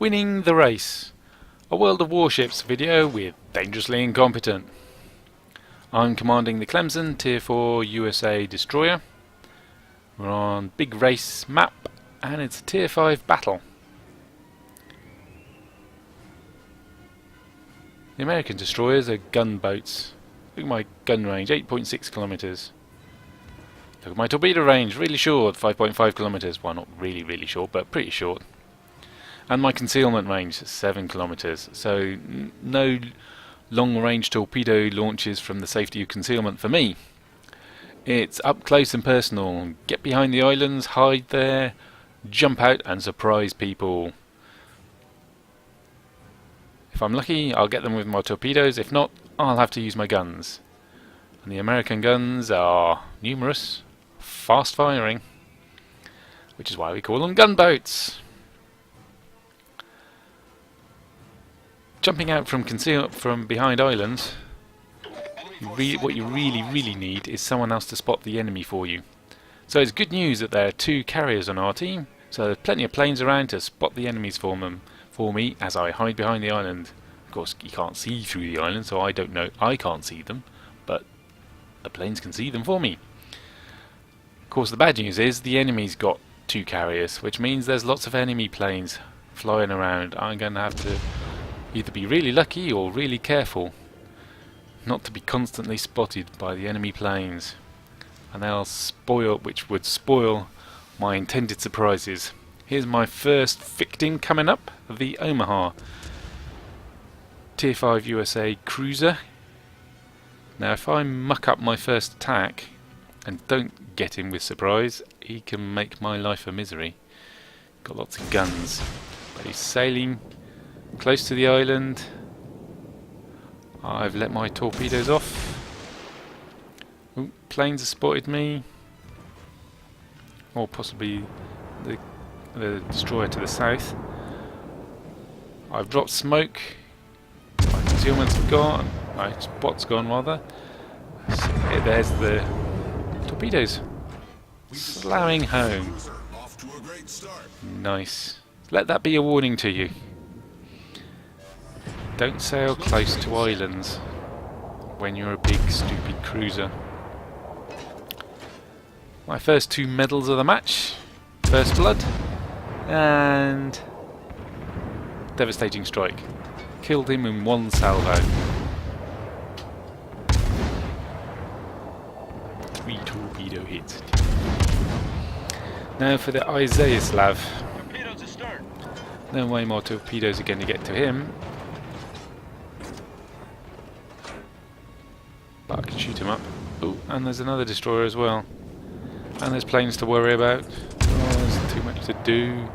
Winning the Race, a World of Warships video with Dangerously Incompetent. I'm commanding the Clemson Tier 4 USA destroyer. We're on Big Race map and it's a Tier 5 battle. The American destroyers are gunboats. Look at my gun range, 8.6 kilometers. Look at my torpedo range, really short, 5.5 kilometers. Well, not really short, but pretty short. And my concealment range, 7 kilometers. So no long-range torpedo launches from the safety of concealment for me. It's up close and personal. Get behind the islands, hide there, jump out and surprise people. If I'm lucky, I'll get them with my torpedoes. If not, I'll have to use my guns. And the American guns are numerous, fast firing, which is why we call them gunboats. Jumping out from behind islands, what you really need is someone else to spot the enemy for you. So it's good news that there are 2 carriers on our team, so there's plenty of planes around to spot the enemies for me as I hide behind the island. Of course, you can't see through the island, so I don't know. I can't see them, but the planes can see them for me. Of course, the bad news is the enemy's got 2 carriers, which means there's lots of enemy planes flying around. I'm going to have to either be really lucky or really careful not to be constantly spotted by the enemy planes, and which would spoil my intended surprises. Here's my first victim coming up, the Omaha Tier 5 USA cruiser. Now if I muck up my first attack and don't get him with surprise, he can make my life a misery. Got lots of guns, but he's sailing close to the island. I've let my torpedoes off. Ooh, planes have spotted me, or possibly the destroyer to the south. I've dropped smoke. My concealment's gone. My spot's gone rather. So there's the torpedoes sloughing home. Nice. Let that be a warning to you. Don't sail close to islands when you're a big stupid cruiser. My first 2 medals of the match. First blood and devastating strike. Killed him in 1 salvo. 3 torpedo hits. Now for the Izyaslav. No way more torpedoes are going to get to him. But I can shoot him up. Oh, and there's another destroyer as well. And there's planes to worry about. Oh, there's too much to do.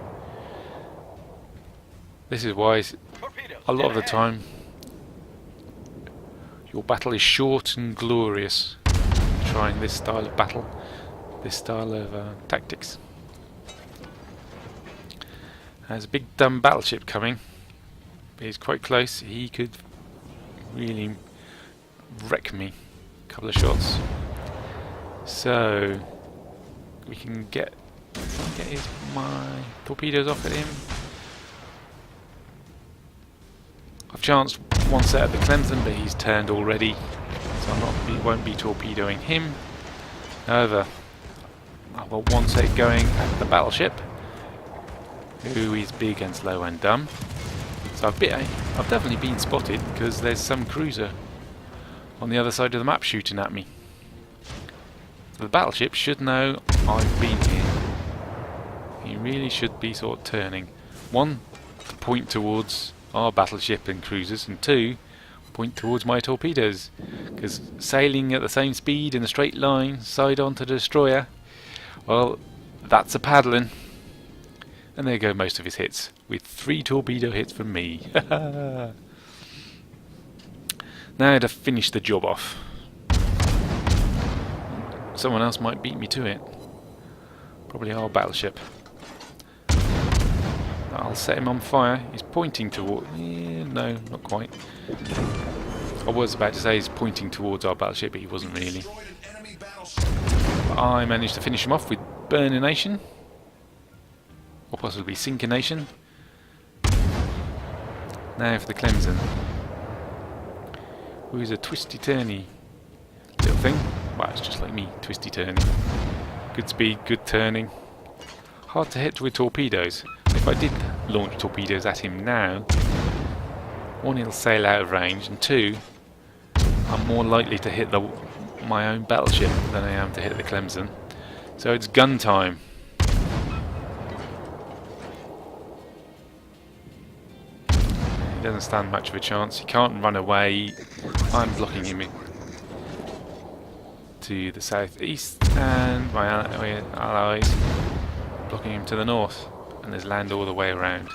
This is why a lot of the time your battle is short and glorious. Trying this style of battle, this style of tactics. There's a big dumb battleship coming. But he's quite close. He could really wreck me. A couple of shots. So we can get my torpedoes off at him. I've chanced 1 set at the Clemson, but he's turned already, so won't be torpedoing him. However, I've got 1 set going at the battleship, who is big and slow and dumb. So I've definitely been spotted because there's some cruiser on the other side of the map shooting at me. So the battleship should know I've been here. He really should be sort of turning. 1, to point towards our battleship and cruisers, and 2, point towards my torpedoes. Because sailing at the same speed in a straight line, side on to the destroyer, well, that's a paddling. And there go most of his hits, with 3 torpedo hits from me. Now to finish the job off. Someone else might beat me to it. Probably our battleship. I'll set him on fire. He's pointing toward... no, not quite. I was about to say he's pointing towards our battleship, but he wasn't really. But I managed to finish him off with Burnination. Or possibly Sinkination. Now for the Clemson. Who's a twisty-turny little thing. Well, it's just like me, twisty-turny. Good speed, good turning. Hard to hit with torpedoes. If I did launch torpedoes at him now, one, he'll sail out of range, and two, I'm more likely to hit my own battleship than I am to hit the Clemson. So it's gun time. He doesn't stand much of a chance. He can't run away. I'm blocking him to the southeast, and my allies blocking him to the north. And there's land all the way around.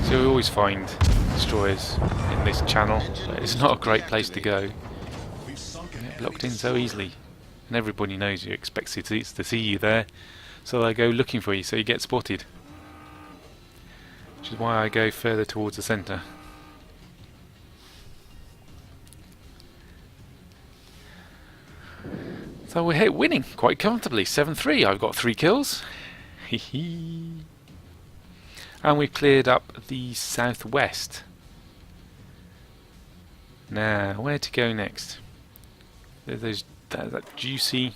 So we always find destroyers in this channel, but it's not a great place to go. You get blocked in so easily, and everybody knows you, expects it to see you there, so they go looking for you, so you get spotted. Which is why I go further towards the centre. So we're winning quite comfortably, 7-3. I've got 3 kills. And we've cleared up the southwest. Now, where to go next? There's that juicy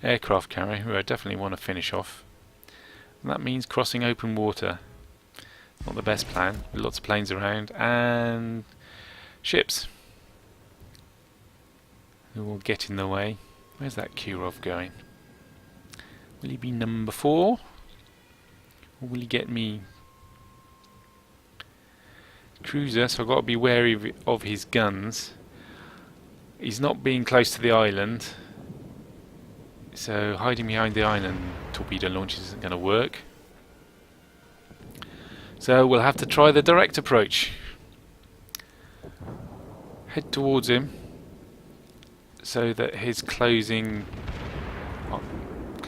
aircraft carrier who I definitely want to finish off. And that means crossing open water. Not the best plan, with lots of planes around and ships who will get in the way. Where's that Kirov going? Will he be number 4? Or will he get me? Cruiser, so I've got to be wary of his guns. He's not being close to the island, so hiding behind the island torpedo launches isn't going to work. So we'll have to try the direct approach. Head towards him so that his closing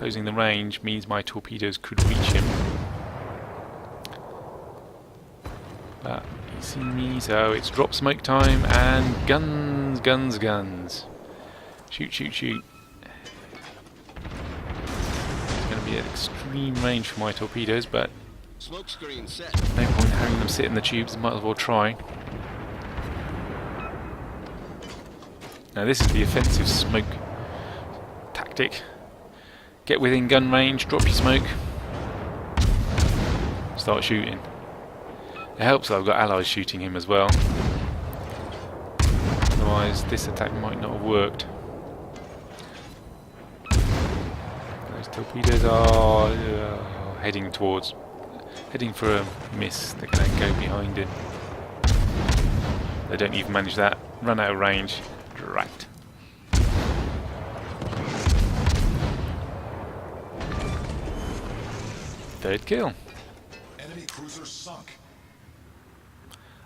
the range means my torpedoes could reach him. But he's seen me, so it's drop smoke time and guns, guns, guns. Shoot, shoot, shoot. It's going to be at extreme range for my torpedoes, but smoke screen set. No point having them sit in the tubes, might as well try. Now this is the offensive smoke tactic. Get within gun range, drop your smoke, start shooting. It helps that I've got allies shooting him as well. Otherwise this attack might not have worked. Those torpedoes are heading for a miss. They're going to go behind him. They don't even manage that. Run out of range. Right. Third kill. Enemy cruiser sunk.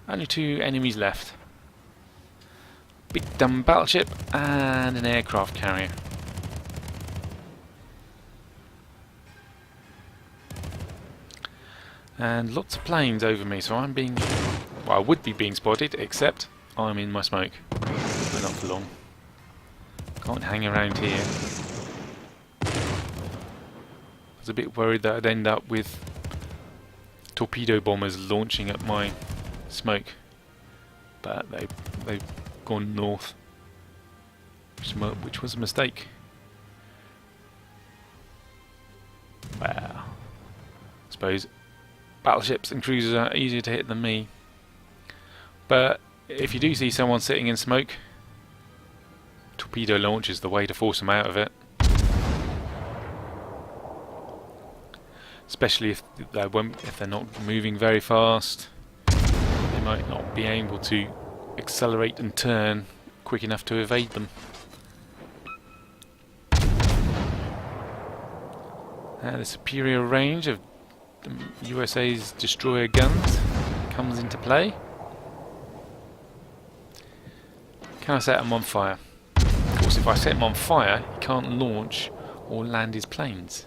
Only 2 enemies left. Big dumb battleship and an aircraft carrier. And lots of planes over me, so I'm being... well, I would be being spotted, except I'm in my smoke. But not for long. Can't hang around here. I was a bit worried that I'd end up with torpedo bombers launching at my smoke. But they've gone north. Which was a mistake. Well, I suppose battleships and cruisers are easier to hit than me. But if you do see someone sitting in smoke, torpedo launch is the way to force them out of it. Especially if they're not moving very fast, they might not be able to accelerate and turn quick enough to evade them. The superior range of the USA's destroyer guns comes into play. Can I set them on fire? Of course, if I set them on fire, he can't launch or land his planes.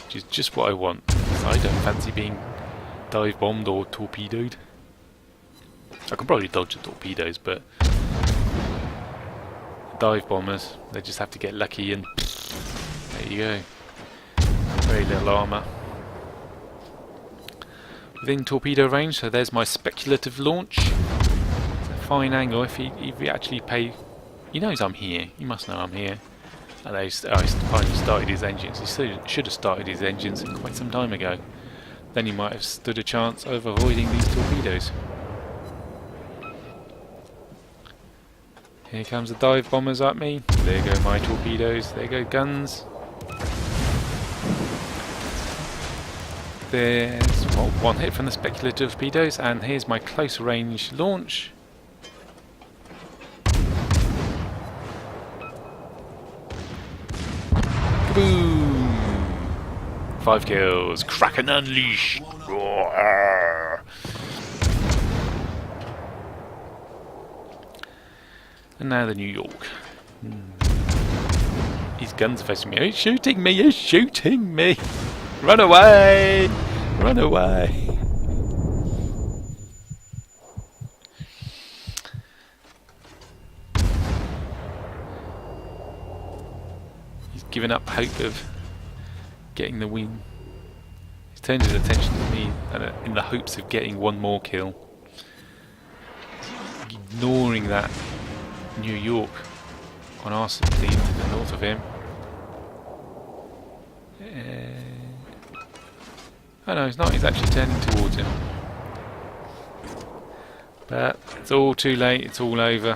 Which is just what I want. I don't fancy being dive bombed or torpedoed. I can probably dodge the torpedoes, but dive bombers, they just have to get lucky and there you go. Very little armour. within torpedo range, so there's my speculative launch. It's a fine angle if he actually pay. He knows I'm here. He must know I'm here. And he finally started his engines. He should have started his engines quite some time ago. Then he might have stood a chance of avoiding these torpedoes. Here comes the dive bombers at me. There go my torpedoes. There go guns. There's one hit from the speculative torpedoes, and here's my close range launch. Boom! 5 kills. Kraken Unleashed. Roar. And now the New York. These guns are facing me. It's shooting me! It's shooting me! Run away! Run away! He's given up hope of getting the win. He's turned his attention to me in the hopes of getting one more kill. Ignoring that New York on our team to the north of him. Oh no, he's not. He's actually turning towards him. But it's all too late. It's all over.